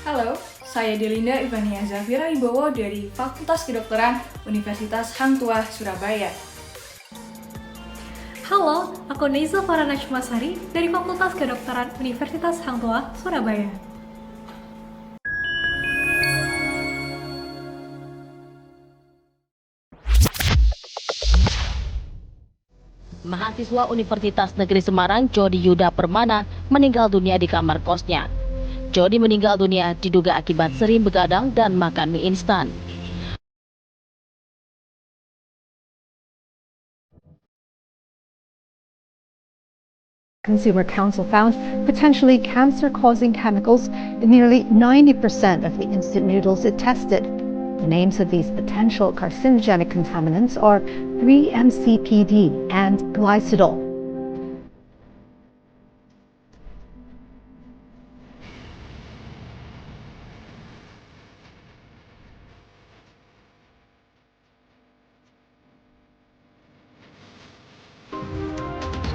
Halo, saya Delinda Ivania Zafira Wibowo dari Fakultas Kedokteran Universitas Hang Tuah, Surabaya. Halo, aku Neiza Farana Cumasari dari Fakultas Kedokteran Universitas Hang Tuah, Surabaya. Mahasiswa Universitas Negeri Semarang, Jody Yuda Permana, meninggal dunia di kamar kosnya. Jody meninggal dunia diduga akibat sering begadang dan makan mie instan. Consumer Council found potentially cancer-causing chemicals in nearly 90% of the instant noodles it tested. The names of these potential carcinogenic contaminants are 3-MCPD and glycidol.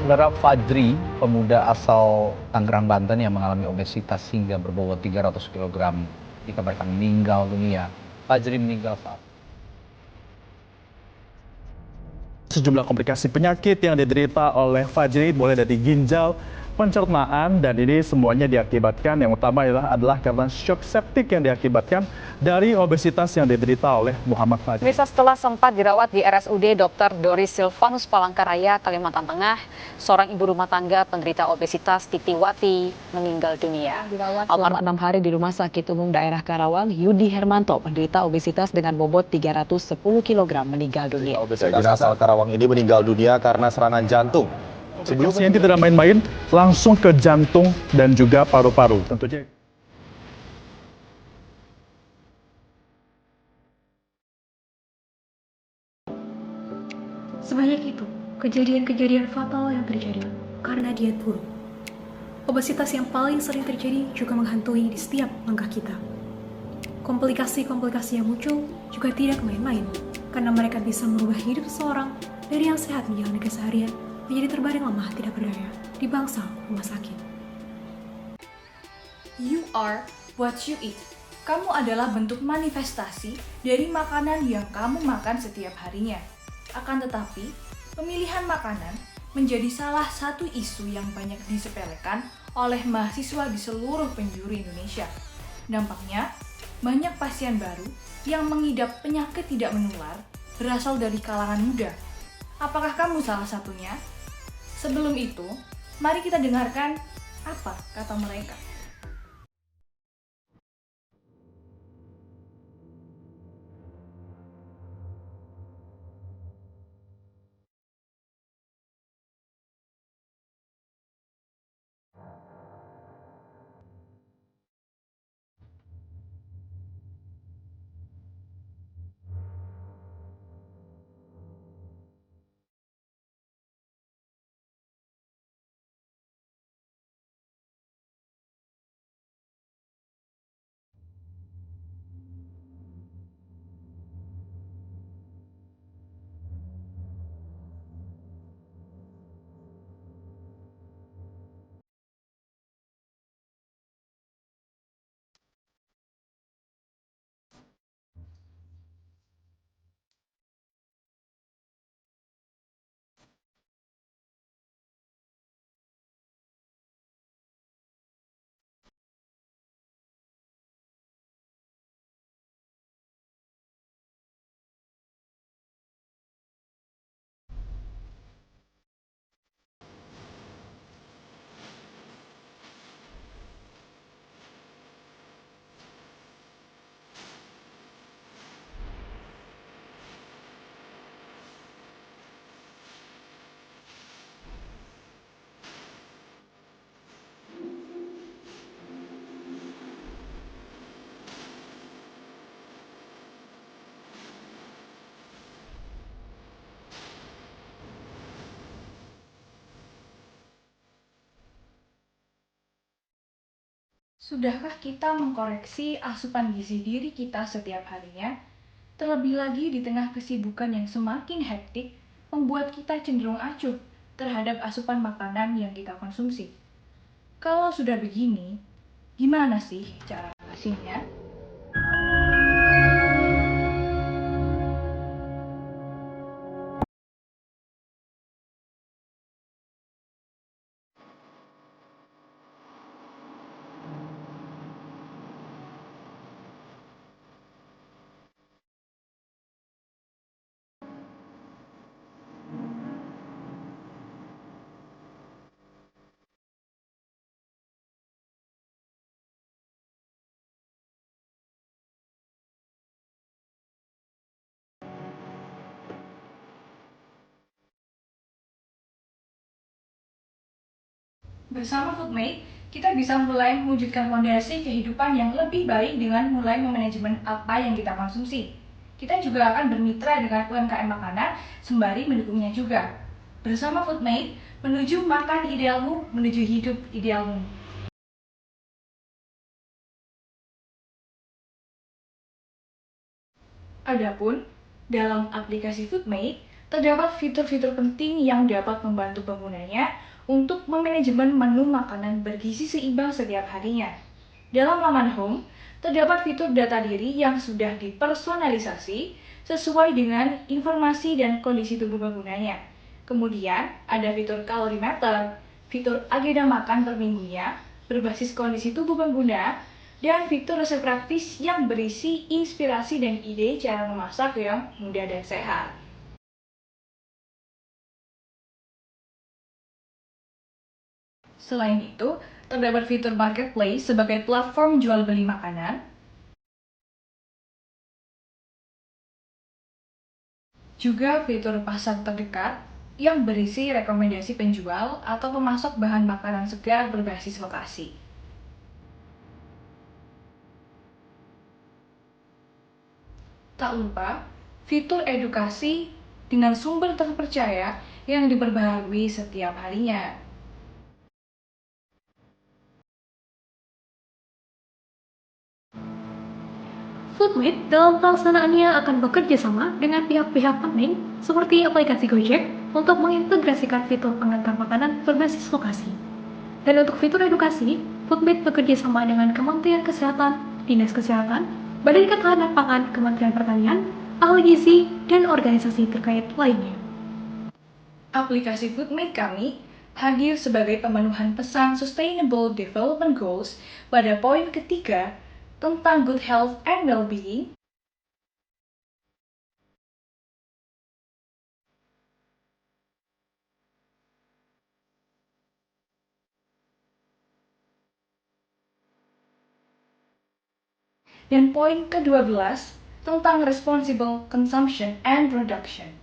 Saudara Fajri, pemuda asal Tangerang, Banten yang mengalami obesitas hingga berbobot 300 kg, dikabarkan meninggal dunia. Fajri meninggal saat sejumlah komplikasi penyakit yang diderita oleh Fajri mulai dari ginjal, pencernaan, dan ini semuanya diakibatkan, yang utama adalah karena shock septik yang diakibatkan dari obesitas yang diderita oleh Muhammad Fajri. Bisa setelah sempat dirawat di RSUD Dr. Doris Silvanus Palangkaraya, Kalimantan Tengah, seorang ibu rumah tangga penderita obesitas Titiwati meninggal dunia. Selama 6 hari di Rumah Sakit Umum Daerah Karawang, Yudi Hermanto penderita obesitas dengan bobot 310 kg meninggal dunia. Obesitas asal Karawang ini meninggal dunia karena serangan jantung. Sebelumnya ini tidak main-main, langsung ke jantung dan juga paru-paru. Tentunya Sebanyak itu, kejadian-kejadian fatal yang terjadi karena diet buruk. Obesitas yang paling sering terjadi juga menghantui di setiap langkah kita. Komplikasi-komplikasi yang muncul juga tidak main-main, karena mereka bisa merubah hidup seseorang dari yang sehat menjalani keseharian menjadi terbaring lemah tidak berdaya di bangsal rumah sakit. You are what you eat. Kamu adalah bentuk manifestasi dari makanan yang kamu makan setiap harinya. Akan tetapi, pemilihan makanan menjadi salah satu isu yang banyak disepelekan oleh mahasiswa di seluruh penjuru Indonesia. Dampaknya, banyak pasien baru yang mengidap penyakit tidak menular berasal dari kalangan muda. Apakah kamu salah satunya? Sebelum itu, mari kita dengarkan apa kata mereka. Sudahkah kita mengkoreksi asupan gizi diri kita setiap harinya? Terlebih lagi di tengah kesibukan yang semakin hektik, membuat kita cenderung acuh terhadap asupan makanan yang kita konsumsi. Kalau sudah begini, gimana sih cara lokasinya. Bersama Foodmate, kita bisa mulai mewujudkan fondasi kehidupan yang lebih baik dengan mulai memanajemen apa yang kita konsumsi. Kita juga akan bermitra dengan UMKM makanan sembari mendukungnya juga. Bersama Foodmate, menuju makan idealmu, menuju hidup idealmu. Adapun, dalam aplikasi Foodmate, terdapat fitur-fitur penting yang dapat membantu penggunanya untuk memanajemen menu makanan bergizi seimbang setiap harinya. Dalam laman home, terdapat fitur data diri yang sudah dipersonalisasi sesuai dengan informasi dan kondisi tubuh penggunanya. Kemudian, ada fitur kalorimeter, fitur agenda makan per minggunya, berbasis kondisi tubuh pengguna, dan fitur resep praktis yang berisi inspirasi dan ide cara memasak yang mudah dan sehat. Selain itu, terdapat fitur marketplace sebagai platform jual beli makanan, juga fitur pasar terdekat yang berisi rekomendasi penjual atau pemasok bahan makanan segar berbasis lokasi. Tak lupa, fitur edukasi dengan sumber terpercaya yang diperbaharui setiap harinya. Foodmate dalam pelaksanaannya akan bekerja sama dengan pihak-pihak penting seperti aplikasi Gojek untuk mengintegrasikan fitur pengantar makanan berbasis lokasi. Dan untuk fitur edukasi, Foodmate bekerja sama dengan Kementerian Kesehatan, Dinas Kesehatan, Badan Ketahanan Pangan, Kementerian Pertanian, ahli gizi, dan organisasi terkait lainnya. Aplikasi Foodmate kami hadir sebagai pemenuhan pesan Sustainable Development Goals pada poin ketiga tentang good health and well-being, dan poin ke-12 tentang responsible consumption and production.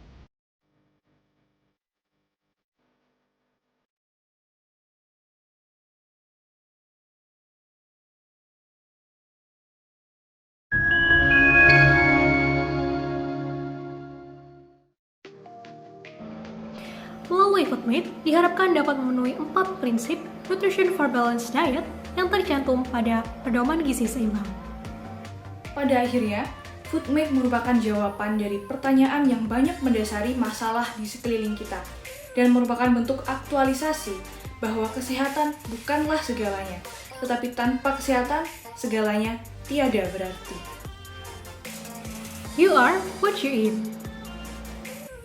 Melalui Foodmate, diharapkan dapat memenuhi 4 prinsip Nutrition for Balanced Diet yang tercantum pada pedoman gizi seimbang. Pada akhirnya, Foodmate merupakan jawaban dari pertanyaan yang banyak mendasari masalah di sekeliling kita dan merupakan bentuk aktualisasi bahwa kesehatan bukanlah segalanya, tetapi tanpa kesehatan, segalanya tiada berarti. You are what you eat.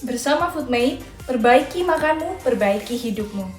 Bersama Foodmate, perbaiki makanmu, perbaiki hidupmu.